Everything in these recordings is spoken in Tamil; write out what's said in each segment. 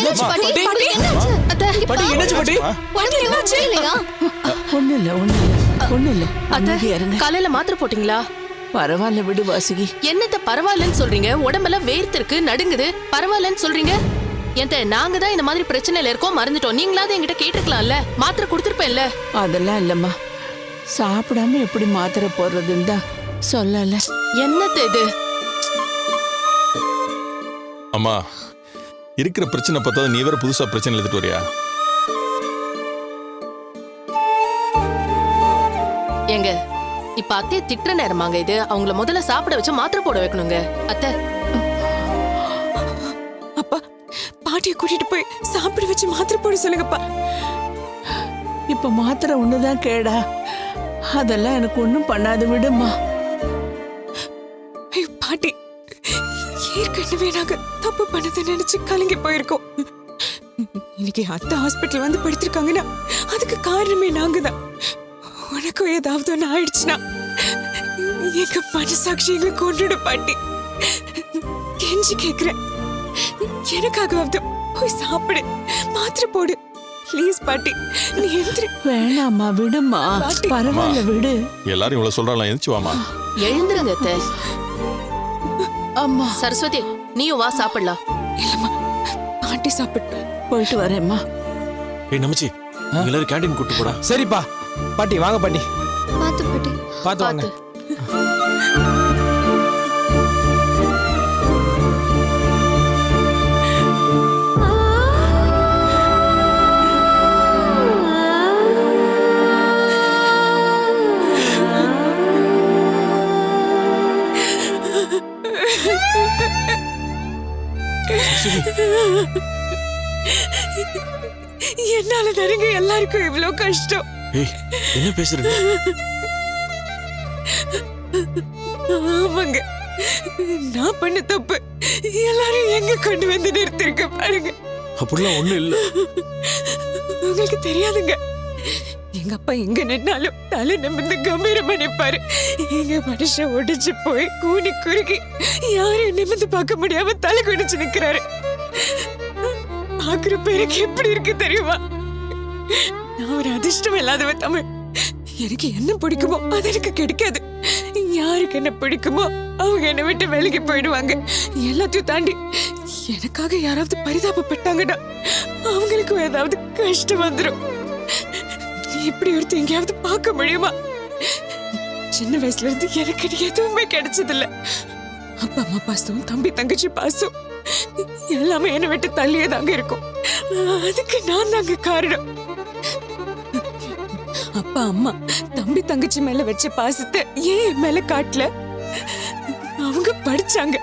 என்னாச்சு பாட்டி? பாட்டி என்னாச்சு? அத்தை பாட்டி என்னாச்சு பாட்டி? பாட்டி என்னாச்சு இல்லையா? ஒண்ணு இல்ல அத்தை இருங்க. காலையில மாத்திரை போட்டீங்களா? பரவாயில்ல விடு வாசுகி. என்னத்த பரவாயில்லன்னு சொல்றீங்க? உடம்பெல்லாம் வேர்த்திருக்கு, நடுங்குது, பரவாயில்லன்னு சொல்றீங்க. என்கிட்ட நாங்க தான் இந்த மாதிரி பிரச்சனையில இருக்கோம், மறந்துட்டோம். நீங்களாவது என்கிட்ட கேட்டிருக்கலாம்ல, மாத்திரை கொடுத்துருப்பேன்ல. அதெல்லாம் இல்லம்மா, சாப்பிடாம எப்படி மாத்திரை போடுறதுன்னு தான் சொல்லல. என்னத்த இது? அம்மா இருக்கிற பிரச்சனை பார்த்தா நீ வேற புதுசா பிரச்சனை எடுத்துட்டு வரியா? எங்க இப்ப அத்தைய திட்டுற நேரமாங்க இது? அவங்கள முதல்ல சாப்பிட வச்சு மாத்திரை போட வைக்கணுங்க. அத்தை அப்பா, பாட்டியை கூட்டிட்டு போய் சாப்பிட வச்சு மாத்திரை போட சொல்லுங்கப்பா. இப்ப மாத்திரை ஒண்ணுதான் கேடா, அதெல்லாம் எனக்கு ஒண்ணும் பண்ணாது விடுமா. ஐயோ பாட்டி, ஏற்கனவே நாங்க தப்பு பண்ணதை நினைச்சு கலங்கி போயிருக்கோம். இன்னைக்கு அத்தை ஹாஸ்பிட்டல் வந்து படுத்திருக்காங்கன்னா அதுக்கு காரணமே நாங்க தான். உனக்கும் ஏதாவது ஒண்ணு ஆயிடுச்சுன்னா எங்க மனசாட்சி எங்களை கொண்டுடு பாட்டி. கெஞ்சி கேக்குறேன், எனக்காகவாவது போய் சாப்பிடு, மாத்திரை போடு ப்ளீஸ் பாட்டி. நீ எந்திரி. வேணாம்மா விடுமா, பரவாயில்ல விடு. எல்லாரும் இவ்வளவு சொல்றாங்களா? எந்திரிச்சு வாமா. எழுந்துருங்க அத்தை. அம்மா சரஸ்வதி, நீயும் வா சாப்பிடலாம். இல்லம்மா, பாட்டி சாப்பிட்டு போயிட்டு வரேம்மா. ஏய் நமச்சி, எல்லாரும் கேண்டீன் கூட்டு போடா. சரிப்பா. பாட்டி வாங்க பாட்டி. பாத்து பாட்டி. பாத்து வாங்க. என்னால தானுங்க எல்லாருக்கும் இவ்வளவு கஷ்டம். ஏய் என்ன பேசுற? ஆமாங்க, நான் பண்ண தப்பு எல்லாரும் எங்க கொண்டு வந்து நிறுத்திருக்க பாருங்க. அப்படிலாம் ஒண்ணும் இல்ல. உங்களுக்கு தெரியாதுங்க, எங்க அப்பா எங்க நின்னாலும் தலை நிமிர்ந்து கம்பீரமா நிப்பாரு. எங்க மனுஷன் ஒடிச்சு போய் கூனி குறுகி யாரையும் நிமிர்ந்து பார்க்க முடியாம தலை குடிச்சு நிக்கிறாரு. பாக்குற பேருக்கு எப்படி இருக்கு தெரியுமா? நான் ஒரு அதிர்ஷ்டம் இல்லாதவ தமிழ். எனக்கு என்ன பிடிக்குமோ அது எனக்கு கிடைக்காது. யாருக்கு என்ன பிடிக்குமோ அவங்க என்னை விட்டு விலகி போயிடுவாங்க. எல்லாத்தையும் தாண்டி எனக்காக யாராவது பரிதாபப்பட்டாங்கன்னா அவங்களுக்கும் ஏதாவது கஷ்டம் வந்துடும். இப்படி ஒருத்தர் எங்கேயாவது பார்க்க முடியுமா? சின்ன வயசுல இருந்து எனக்கு எதுவுமே கிடைச்சதில்ல. அப்பா அம்மா பாசம், தம்பி தங்கச்சி பாசம் எல்லாமே என்னை விட்டு தள்ளியே தாங்க இருக்கும். அதுக்கு நான் தாங்க காரணம். அப்பா அம்மா தம்பி தங்கச்சி மேல வச்ச பாசத்தை ஏன் மேல காட்டல? அவங்க படிச்சாங்க,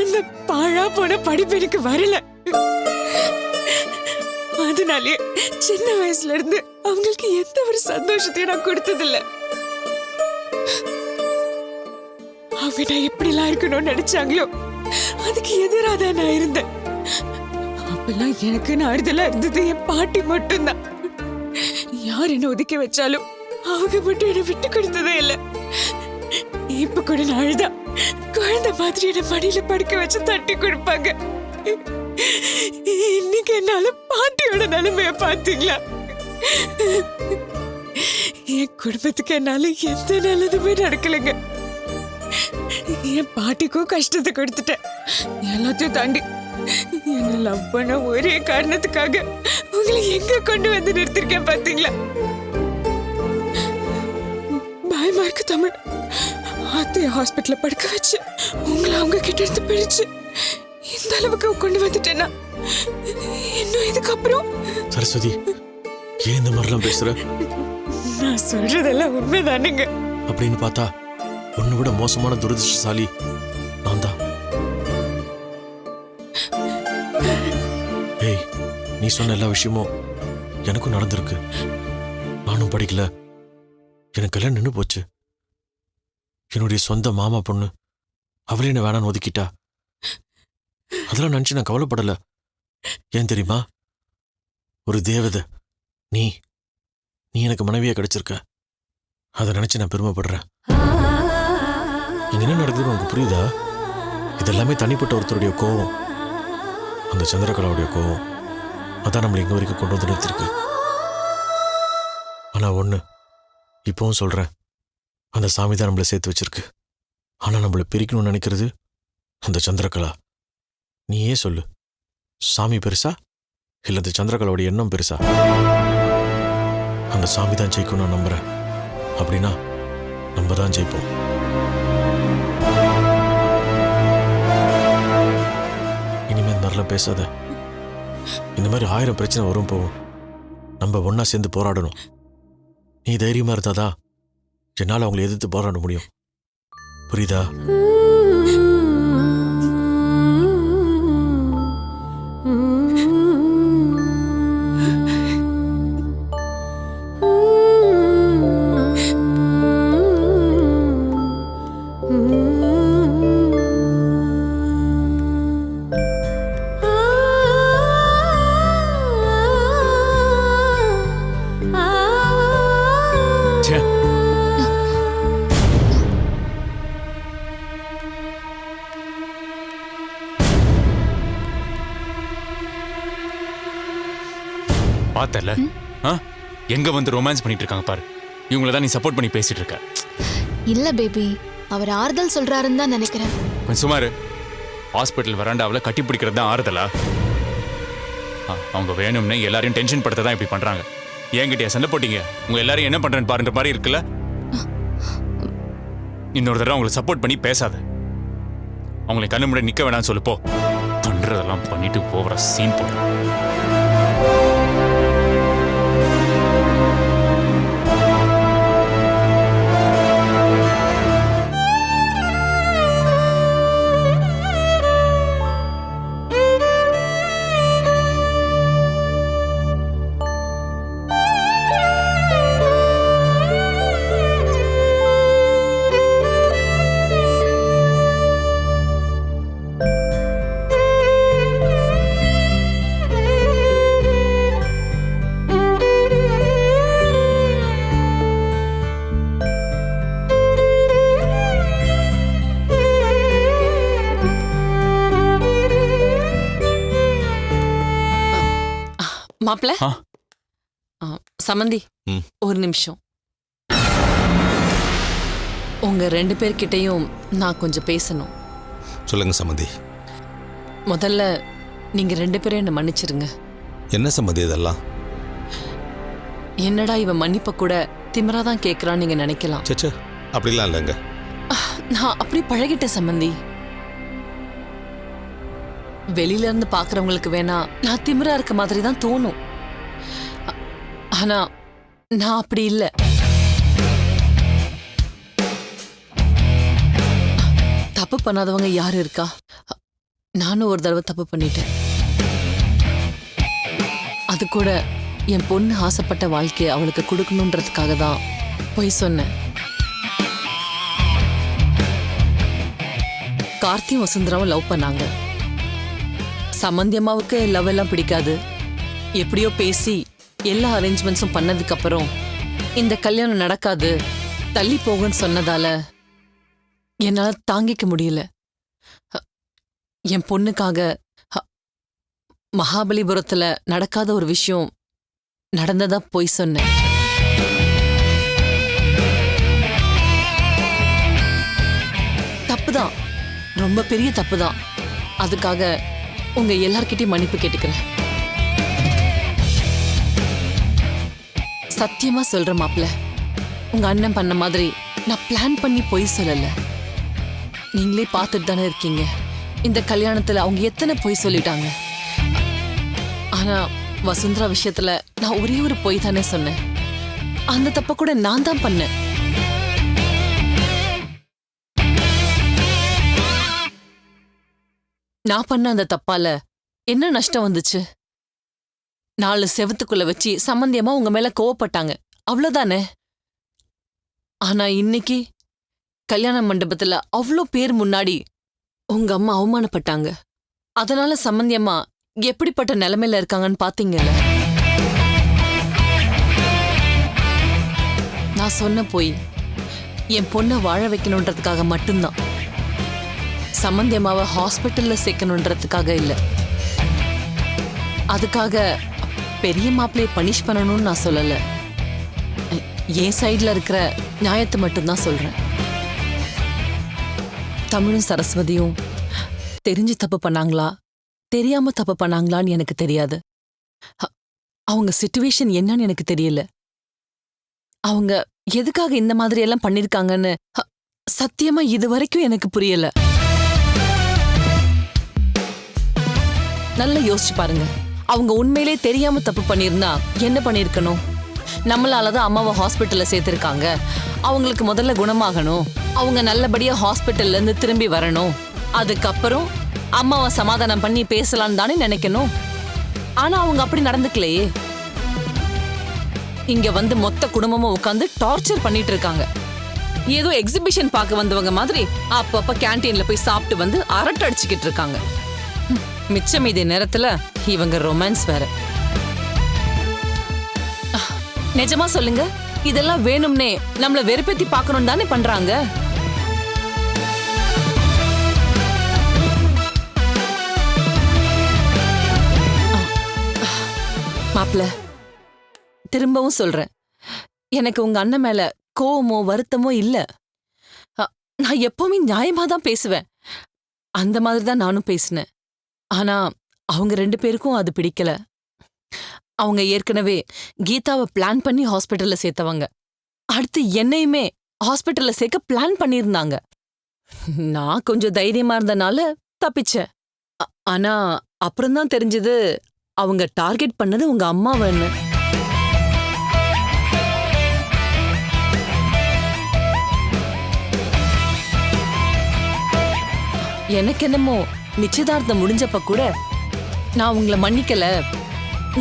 அந்த பாழா போன படிப்பு எனக்கு வரல. அதனாலே சின்ன வயசுல இருந்து அவங்களுக்கு எந்த ஒரு சந்தோஷத்தையும் நான் கொடுத்ததில்ல. அவங்க நான் எப்படிலாம் இருக்கணும்னு நினைச்சாங்களோ அதுக்கு எதிராதான் நான் இருந்தேன். அப்பெல்லாம் எனக்கு ஆறுதலா இருந்தது என் பாட்டி மட்டும்தான். யார் என்ன ஒதுக்கி வச்சாலும் அவங்க மட்டும் என்ன விட்டு கொடுத்ததே இல்ல. இப்ப கூட நான் அழுதா குழந்தை மாதிரி என்ன மடியில படுக்க வச்சு தட்டி கொடுப்பாங்க. இன்னைக்கு என்னால பாட்டியோட நிலைமைய பாத்தீங்களா? என் குடும்பத்துக்கு என்னால எந்த நல்லதுமே நடக்கலைங்க. என் பாட்டிக்கும் கஷ்டத்தை கொடுத்துட்டேன். எல்லாத்தையும் தாண்டி என்ன லவ் பண்ண ஒரே காரணத்துக்காக உங்களை எங்க கொண்டு வந்து நிறுத்திருக்கேன் பாத்தீங்களா? பயமா இருக்கு தமிழ். அத்தைய ஹாஸ்பிட்டல்ல படுக்க வச்சு உங்களை அவங்க கிட்ட இருந்து பிரிச்சு இந்த அளவுக்கு கொண்டு வந்துட்டேன்னா இன்னும் இதுக்கப்புறம். சரஸ்வதி, ஏன் இந்த மாதிரிலாம் பேசுற? நான் சொல்றதெல்லாம் உண்மைதானுங்க. அப்படின்னு பார்த்தா உன்னை விட மோசமான துரதிர்ஷ்டசாலி நான் தான். ஏய், நீ சொன்ன எல்லா விஷயமும் எனக்கும் நடந்திருக்கு. நானும் படிக்கல, எனக்கு கல்யாணம் நின்று போச்சு. என்னுடைய சொந்த மாமா பொண்ணு அவளே என்ன வேணான்னு ஒதுக்கிட்டா. அதெல்லாம் நினைச்சு நான் கவலைப்படல. ஏன் தெரியுமா? ஒரு தேவதை நீ நீ எனக்கு மனைவியா கிடைச்சிருக்க. அதை நினைச்சு நான் பெருமைப்படுறேன். இங்க என்ன நடக்குதுன்னு உனக்கு புரியுதா? இதெல்லாமே தனிப்பட்ட ஒருத்தருடைய கோபம். அந்த சந்திரகலாவுடைய கோவம் அதான் நம்மளை இங்க வரைக்கும் கொண்டு வந்து நிறுத்திருக்கு. ஆனா ஒண்ணு இப்பவும் சொல்றேன், அந்த சாமி தான் நம்மளை சேர்த்து வச்சிருக்கு. ஆனா நம்மளை பிரிக்கணும்னு நினைக்கிறது அந்த சந்திரகலா. நீயே சொல்லு, சாமி பெருசா இல்ல அந்த சந்திரகலாவுடைய எண்ணம் பெருசா? அந்த சாமி தான் ஜெயிக்கும் நான் நம்புறேன். அப்படின்னா நம்ம தான் ஜெயிப்போம். இனிமே இந்த மாதிரிலாம் பேசாத. இந்த மாதிரி 1000 பிரச்சனை வரும் போகும். நம்ம ஒன்னா சேர்ந்து போராடணும். நீ தைரியமா இருந்தாதான் என்னால் அவங்களை எதிர்த்து போராட முடியும். புரியுதா? பார்த்தல எங்க வந்து ரொமான்ஸ் பண்ணிட்டு இருக்காங்க பாரு. இவங்கள தான் நீ சப்போர்ட் பண்ணி பேசிட்டு இருக்க. இல்ல பேபி, அவர் ஆறுதல் சொல்றாருன்னு தான் நினைக்கிறேன். கொஞ்சம் சுமாரு. ஹாஸ்பிட்டல் வராண்டாவில் கட்டி பிடிக்கிறது தான் ஆறுதலா? அவங்க வேணும்னே எல்லாரையும் டென்ஷன் படுத்த தான் இப்படி பண்றாங்க. என்கிட்டயா சண்டை போட்டீங்க? உங்க எல்லாரும் என்ன பண்றேன்னு பாருன்ற மாதிரி இருக்குல்ல. இன்னொரு தடவை அவங்களை சப்போர்ட் பண்ணி பேசாத. அவங்களை கண்ணு முன்னாடி நிக்க வேணாம்னு சொல்லு. போ. பண்றதெல்லாம் பண்ணிட்டு போகிற சீன் போடுற. மாப்ள சமந்தி, ஒரு நிமிஷம். உங்க 2 பேர்கிட்டையும் நான் கொஞ்சம் பேசணும். சொல்லுங்க சம்மந்தி. முதல்ல நீங்க 2 பேரும் என்ன மன்னிச்சிருங்க. என்ன சம்மந்தி இதெல்லாம்? என்னடா இவன் மன்னிப்ப கூட திமிராதான் கேட்கறான்னு நீங்க நினைக்கலாம். சச்சா, அப்படிலாம் இல்லைங்க. நான் அப்படி பழகிட்டேன் சம்பந்தி. வெளியில இருந்து பாக்குறவங்களுக்கு வேணா நான் திமிரா இருக்க மாதிரி தான் தோணும். ஆனா நான் அப்படி இல்ல. தப்பு பண்ணாதவங்க யாரு இருக்கா? நானும் ஒரு தடவை தப்பு பண்ணிட்டேன். அது கூட என் பொண்ணு ஆசைப்பட்ட வாழ்க்கையை அவளுக்கு கொடுக்கணுன்றதுக்காக தான் போய் சொன்னேன். கார்த்தியும் வசுந்தராவும் லவ் பண்ணாங்க. சம்பந்தியம்மாவுக்கு லவ் எல்லாம் பிடிக்காது. எப்படியோ பேசி எல்லா அரேஞ்ச்மெண்ட்ஸும் பண்ணதுக்கு அப்புறம் இந்த கல்யாணம் நடக்காது, தள்ளி போகுன்னு சொன்னதால என்னால தாங்கிக்க முடியல. என் பொண்ணுக்காக மகாபலிபுரத்துல நடக்காத ஒரு விஷயம் நடந்ததா போய் சொன்னேன். தப்புதான், ரொம்ப பெரிய தப்புதான். அதுக்காக உங்க எல்லார்கிட்டயும் மன்னிப்பு கேட்டுக்கிறேன். சத்தியமா சொல்ற மாப்ள, உங்க அண்ணன் பண்ண மாதிரி நான் பிளான் பண்ணி பொய் சொல்லல. நீங்களே பார்த்துட்டு தானே இருக்கீங்க இந்த கல்யாணத்துல அவங்க எத்தனை பொய் சொல்லிட்டாங்க. ஆனா வசுந்தரா விஷயத்துல நான் ஒரே ஒரு பொய் தானே சொன்னேன். அந்த தப்ப கூட நான் தான் பண்ணேன். நான் பண்ண அந்த தப்பால என்ன நஷ்டம் வந்துச்சு? 4 செவத்துக்குள்ள வச்சு சம்பந்தியமா உங்க மேல கோவப்பட்டாங்க, அவ்வளவுதானே. ஆனா இன்னைக்கு கல்யாண மண்டபத்துல அவ்வளோ பேர் முன்னாடி உங்க அம்மா அவமானப்பட்டாங்க. அதனால சம்பந்தியம்மா எப்படிப்பட்ட நிலைமையில இருக்காங்கன்னு பாத்தீங்கல்ல. நான் சொன்ன போய் என் பொண்ணை வாழ வைக்கணுன்றதுக்காக மட்டும்தான். சம்பந்தியம்மாவை ஹாஸ்பிட்டல்ல சேர்க்கணுன்றதுக்காக இல்ல. அதுக்காக பெரிய மாப்பிள்ளையை பனிஷ் பண்ணணும்னு நான் சொல்லல. என் சைடுல இருக்கிற நியாயத்தை மட்டும்தான் சொல்றேன். தமிழும் சரஸ்வதியும் தெரிஞ்சு தப்பு பண்ணாங்களா தெரியாம தப்பு பண்ணாங்களான்னு எனக்கு தெரியாது. அவங்க சிச்சுவேஷன் என்னன்னு எனக்கு தெரியல. அவங்க எதுக்காக இந்த மாதிரி எல்லாம் பண்ணிருக்காங்கன்னு சத்தியமா இது வரைக்கும் எனக்கு புரியல. நல்லா யோசிச்சு பாருங்க. அவங்க உண்மையிலே தெரியாம தப்பு பண்ணிருந்தா என்ன பண்ணிருக்கணும்? நம்மளாலதான் அம்மாவை ஹாஸ்பிட்டல்ல சேர்த்திருக்காங்க. அவங்களுக்கு முதல்ல குணமாகணும், அவங்க நல்லபடியா ஹாஸ்பிட்டல்ல இருந்து திரும்பி வரணும், அதுக்கப்புறம் அம்மாவை சமாதானம் பண்ணி பேசலான்னு தானே நினைக்கணும். ஆனா அவங்க அப்படி நடந்துக்கலையே. இங்க வந்து மொத்த குடும்பமும் உட்காந்து டார்ச்சர் பண்ணிட்டு இருக்காங்க. ஏதோ எக்ஸிபிஷன் பார்க்க வந்தவங்க மாதிரி அப்பப்ப கேன்டீன்ல போய் சாப்பிட்டு வந்து அரட்டை அடிச்சுக்கிட்டு இருக்காங்க. மிச்சம் மீதி நேரத்துல இவங்க ரொமான்ஸ் வேற. நிஜமா சொல்லுங்க, இதெல்லாம் வேணும்னே நம்மள வெறுப்பேத்தி பார்க்கணும் தானே பண்றாங்க. மாப்ள, திரும்பவும் சொல்றேன், எனக்கு உங்க அண்ணன் மேல கோவமோ வருத்தமோ இல்ல. நான் எப்பவுமே நியாயமா தான் பேசுவேன். அந்த மாதிரி தான் நானும் பேசினேன். ஆனா அவங்க 2 பேருக்கும் அது பிடிக்கல. அவங்க ஏற்கனவே கீதாவை பிளான் பண்ணி ஹாஸ்பிட்டல்ல சேர்த்தவங்க. அடுத்து என்னையுமே ஹாஸ்பிட்டல்ல சேர்க்க பிளான் பண்ணியிருந்தாங்க. நான் கொஞ்சம் தைரியமா இருந்தனால தப்பிச்சேன். ஆனா அப்புறம்தான் தெரிஞ்சது அவங்க டார்கெட் பண்ணது உங்க அம்மாவன்னு. எனக்கு என்னமோ நிச்சயதார்த்தம் முடிஞ்சப்ப கூட நான் உங்களை மன்னிக்கல,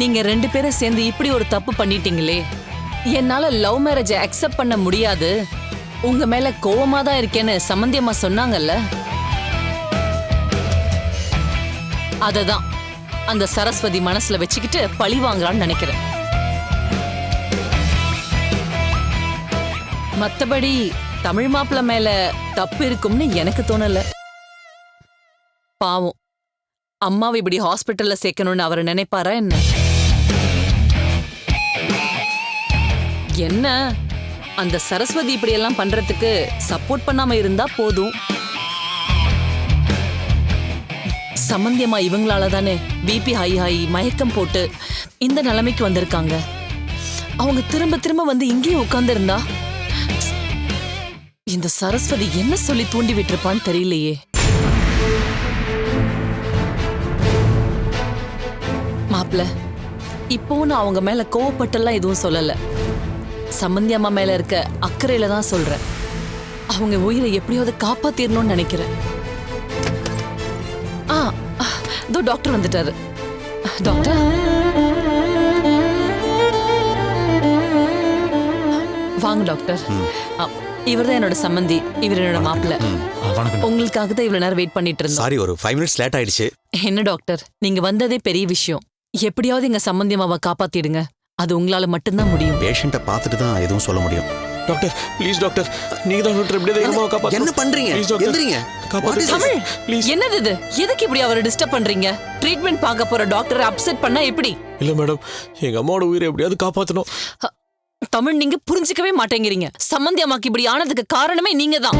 நீங்க 2 பேரும் சேர்ந்து இப்படி ஒரு தப்பு பண்ணிட்டீங்களே, என்னால லவ் மேரேஜை அக்செப்ட் பண்ண முடியாது, உங்க மேல கோவமா தான் இருக்கேன்னு சம்பந்தியம்மா சொன்னாங்கல்ல. அததான் அந்த சரஸ்வதி மனசுல வச்சுக்கிட்டு பழி வாங்கலான்னு நினைக்கிறேன். மத்தபடி தமிழ் மாப்பிள்ள மேல தப்பு இருக்கும்னு எனக்கு தோணல. பாவம், அம்மாவை இப்படி ஹாஸ்பிட்டல்ல சேர்க்கணும்னு அவர் நினைப்பாரா என்ன? என்ன அந்த சரஸ்வதி இப்படி எல்லாம் பண்றதுக்கு சப்போர்ட் பண்ணாம இருந்தா போதும். சம்பந்தியமா இவங்களால தானே பிபி ஹை ஆகி மயக்கம் போட்டு இந்த நிலைமைக்கு வந்திருக்காங்க. அவங்க திரும்ப திரும்ப வந்து இங்கேயே உட்கார்ந்து இருந்தா இந்த சரஸ்வதி என்ன சொல்லி தூண்டி விட்டுருப்பான்னு தெரியலையே. மாப்ள, இப்போ நான் அவங்க மேல கோவப்பட்டெல்லாம் எதுவும் சொல்லல. சம்பந்தி அம்மா மேல இருக்க அக்கறையில தான் சொல்றேன். அவங்க உயிரை எப்படியாவது காப்பாத்திரணும்னு நினைக்கிறேன். இதோ டாக்டர் வந்துட்டாரு. டாக்டர், வாங்க டாக்டர். இவர்தான் என்னோட சம்பந்தி, இவர் என்னோட மாப்பிள்ள. உங்களுக்காக தான் இவ்வளவு நேரம் வெயிட் பண்ணிட்டு இருந்தோம். சாரி, ஒரு 5 minutes லேட் ஆயிடுச்சு. என்ன டாக்டர், நீங்க வந்ததே பெரிய விஷயம். எப்படியாவது எங்க சம்பந்தியமாவை காப்பாத்திடுங்க. அது உங்களால மட்டும்தான் முடியும். பேஷண்ட்டை பார்த்துட்டு தான் எதுவும் சொல்ல முடியும். டாக்டர் ப்ளீஸ் டாக்டர், நீங்க தான் டாக்டர், எப்படியாவது எங்க அம்மாவை காப்பாத்துங்க. என்ன பண்றீங்க? ப்ளீஸ் டாக்டர், எந்திரிங்க. காப்பாத்துங்க தமிழ், ப்ளீஸ். என்னது இது? எதுக்கு இப்படி அவரை டிஸ்டர்ப் பண்றீங்க? ட்ரீட்மெண்ட் பார்க்க போற டாக்டரை அப்செட் பண்ணா எப்படி? இல்ல மேடம், எங்க அம்மாவோட உயிரை எப்படியாவது காப்பாத்தணும். தமிழ், நீங்க புரிஞ்சுக்கவே மாட்டேங்கிறீங்க. சம்பந்தி அம்மாக்கு இப்படி ஆனதுக்கு காரணமே நீங்க தான்.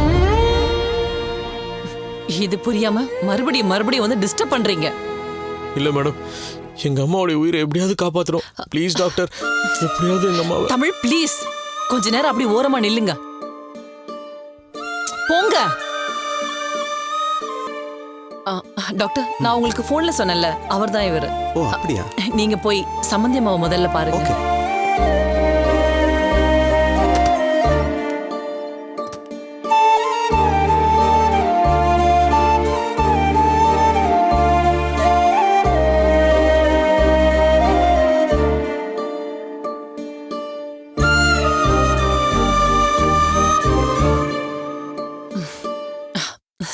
இது புரியாம மறுபடியும் வந்து டிஸ்டர்ப் பண்றீங்க. இல்ல மேடம், எங்க அம்மாவோட உயிரை எப்படியாவது காப்பாத்தணும். ப்ளீஸ் டாக்டர், எப்படியாவது எங்க அம்மாவை. தமிழ் ப்ளீஸ், கொஞ்ச நேரம் அப்படி ஓரமா நில்லுங்க. போங்க. டாக்டர், நான் உங்களுக்கு போன்ல சொன்னேன்ல, அவர்தான் இவரு. ஓ அப்படியா? நீங்க போய் சம்பந்தி அம்மாவை முதல்ல பாருங்க. ஓகே.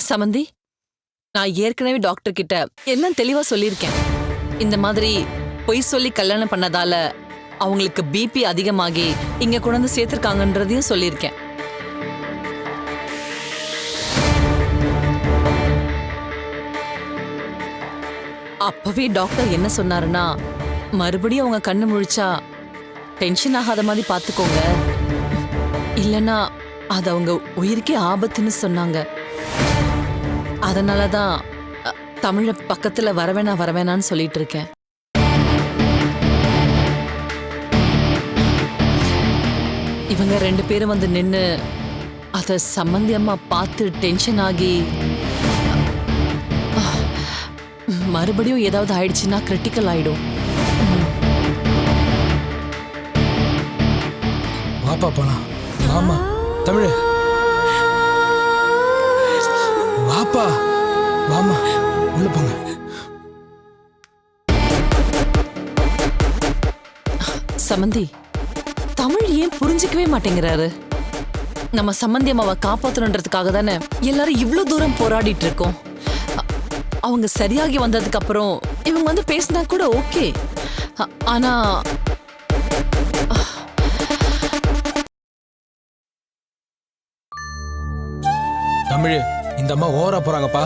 சமந்தி, நான் ஏற்கனவே டாக்டர் கிட்ட எல்லாம் தெளிவா சொல்லியிருக்கேன். இந்த மாதிரி பொய் சொல்லி கல்யாணம் பண்ணதால அவங்களுக்கு பிபி அதிகமாகி இங்க கொண்டு வந்து சேர்த்திருக்காங்கன்றதையும் சொல்லியிருக்கேன். அப்பவே டாக்டர் என்ன சொன்னாருன்னா, மறுபடியும் அவங்க கண்ணு முழிச்சா டென்ஷன் ஆகாத மாதிரி பாத்துக்கோங்க, இல்லனா அது அவங்க உயிருக்கே ஆபத்துன்னு சொன்னாங்க. அதனாலதான் தமிழ பக்கத்துல வரவேணான்னு சொல்லிட்டு இருக்கேன். இவங்க 2 பேரும் வந்து நின்னு அத சம்பந்தி அம்மா பார்த்து டென்ஷன் ஆகி மறுபடியும் ஏதாவது ஆயிடுச்சுன்னா கிரிட்டிக்கல் ஆயிடும். வாப்பா போலாம். ஆமா தமிழ் வாப்பா, வாமா உள்ள போங்க. சம்பந்தி, தமிழ் ஏன் புரிஞ்சுக்கவே மாட்டேங்கிறாரு? நம்ம சம்பந்தி அம்மாவை காப்பாத்தணுன்றதுக்காக தானே எல்லாரும் இவ்ளோ தூரம் போராடிட்டு இருக்கோம். அவங்க சரியாகி வந்ததுக்கு அப்புறம் இவங்க வந்து பேசினா கூட ஓகே. ஆனா தமிழ், இந்த அம்மா ஓவரா போறாங்கப்பா.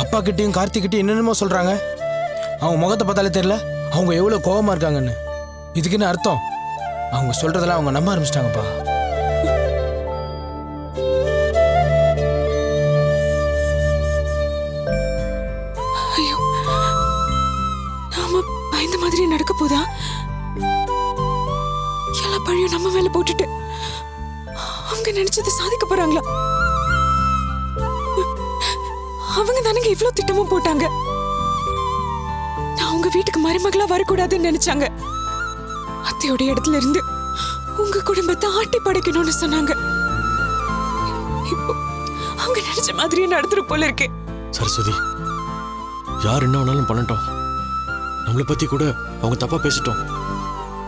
அப்பா கிட்டயும் கார்த்திக் கிட்டயும் என்னென்னமோ சொல்றாங்க. அவங்க முகத்தை பார்த்தாலே தெரியல அவங்க எவ்வளவு கோவமா இருக்காங்கன்னு. இதுக்கு என்ன அர்த்தம்? அவங்க சொல்றதெல்லாம் அவங்க நம்ப ஆரம்பிச்சிட்டாங்கப்பா. ஐயோ, நாம பயந்த மாதிரி நடக்க போதா? எல்லா பழியும் நம்ம மேல போட்டுட்டு அவங்க நினைச்சதை சாதிக்க போறாங்களா? அவங்க தானங்க இவ்ளோ திட்டமும் போட்டாங்க. நான் உங்க வீட்டுக்கு மருமகளா வரக்கூடாதுன்னு நினைச்சாங்க. அத்தையோட இடத்துல இருந்து உங்க குடும்பத்தை ஆட்டி படைக்கணும்னு சொன்னாங்க. இப்போ அவங்க நினைச்ச மாதிரியே நடத்துற போல இருக்கு. சரஸ்வதி, யார் என்ன வேணாலும் பண்ணட்டும். நம்மளை பத்தி கூட அவங்க தப்பா பேசிட்டோம்.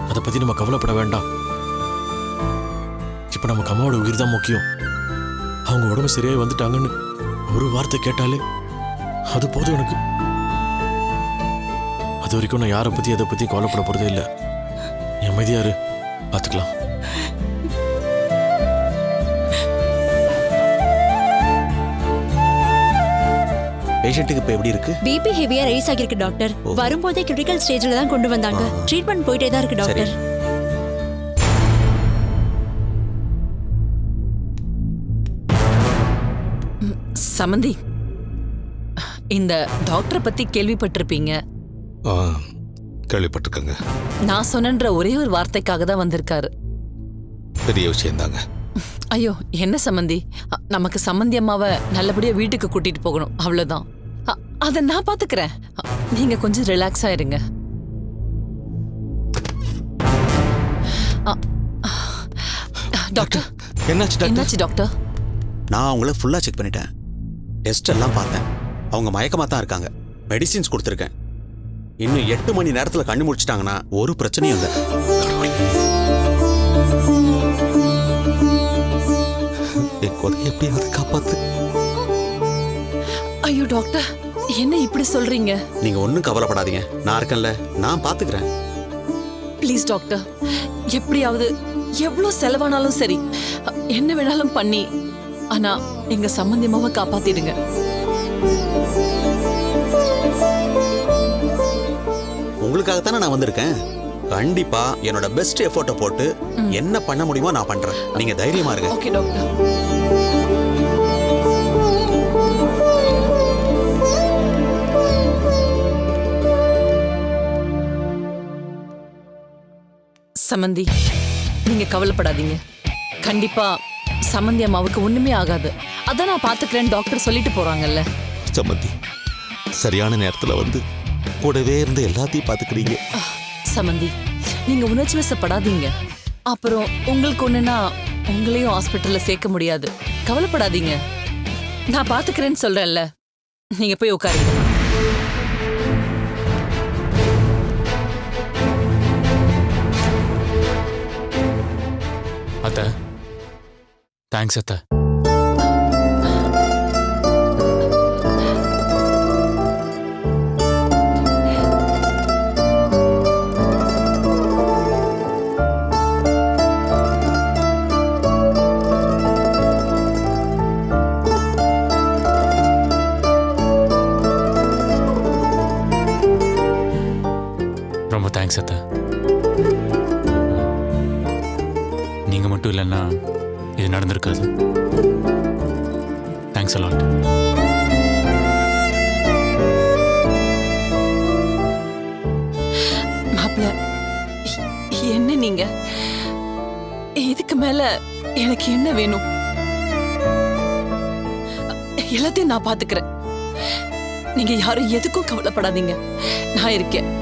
அதை பத்தி நம்ம கவலைப்பட வேண்டாம். இப்ப நமக்கு அம்மாவோட உயிர் தான் முக்கியம். அவங்க உடம்பு சரியாய் வந்துட்டாங்கன்னு ஒரு வார்த்தை கேட்டாலே அது போதும் எனக்கு. அது வரைக்கும் நான் யாரை பத்தி எதை பத்தி கவலைப்பட போறதே இல்லை. நீ அமைதியா இரு, பார்த்துக்கலாம். பேஷண்ட்டுக்கு இப்போ எப்படி இருக்கு? பிபி ஹெவியா ரைஸ் ஆகிருக்கு டாக்டர். வரும்போதே கிரிட்டிக்கல் ஸ்டேஜ்ல தான் கொண்டு வந்தாங்க. ட்ரீட்மெண்ட் போயிட்டே தான் இருக்கு டாக்டர். சமந்தி, இந்த டாக்டரை பத்தி கேள்விப்பட்டிருப்பீங்க. கேள்விப்பட்டிருக்கங்க. நான் சொன்னன்ற ஒரே ஒரு வார்த்தைக்காக தான் வந்திருக்காரு. பெரிய விஷயம் தாங்க. ஐயோ, என்ன சம்பந்தி, நமக்கு சம்பந்தி அம்மாவை நல்லபடியா வீட்டுக்கு கூட்டிட்டு போகணும், அவ்வளவுதான். அத நான் பாத்துக்கிறேன். நீங்க கொஞ்சம் ரிலாக்ஸா இருங்க. டாக்டர், என்னாச்சு டாக்டர்? நான் அவங்கள ஃபுல்லா செக் பண்ணிட்டேன். டெஸ்ட் எல்லாம் பார்த்தேன். அவங்க மயக்கமா தான் இருக்காங்க. மெடிசின்ஸ் கொடுத்துருக்கேன். இன்னும் 8 மணி நேரத்துல கண்ணு முடிச்சிட்டாங்கன்னா ஒரு பிரச்சனையும் இல்லை. எப்படியாவது காப்பாத்து. ஐயோ டாக்டர், என்ன இப்படி சொல்றீங்க? நீங்க ஒன்னும் கவலைப்படாதீங்க, நான் இருக்கேன்ல, நான் பாத்துக்கிறேன். ப்ளீஸ் டாக்டர், எப்படியாவது எவ்வளவு செலவானாலும் சரி, என்ன வேணாலும் பண்ணி, ஆனா எங்க சம்பந்தியமாவை காப்பாத்திடுங்க. உங்களுக்காகத்தானே நான் வந்திருக்கேன். கண்டிப்பா என்னோட பெஸ்ட் எஃபோர்ட்டை போட்டு என்ன பண்ண முடியுமோ நான் பண்றேன். நீங்க தைரியமா இருங்க. Okay doctor. சமந்தி, நீங்க கவலைப்படாதீங்க. கண்டிப்பா சமந்தி அம்மாவுக்கு ஒண்ணுமே ஆகாது. அதான் நான் பாத்துக்கிறேன் டாக்டர் சொல்லிட்டு போறாங்கல்ல. சமந்தி, சரியான நேரத்துல வந்து கூடவே இருந்து எல்லாத்தையும் பாத்துக்கிறீங்க. சமந்தி, நீங்க உணர்ச்சி வசப்படாதீங்க. அப்புறம் உங்களுக்கு ஒண்ணுனா உங்களையும் ஹாஸ்பிட்டல்ல சேர்க்க முடியாது. கவலைப்படாதீங்க, நான் பாத்துக்கிறேன்னு சொல்றேன்ல. நீங்க போய் உட்காருங்க. அத்தை, தேங்க்ஸ் அத்தை. நீங்க மட்டும் இல்லைன்னா இது நடந்திருக்காது. Thanks a lot. மாப்ள, என்ன நீங்க? இதுக்கு மேல எனக்கு என்ன வேணும்? எல்லாத்தையும் நான் பாத்துக்கிறேன். நீங்க யாரும் எதுக்கும் கவலைப்படாதீங்க. நான் இருக்கேன்.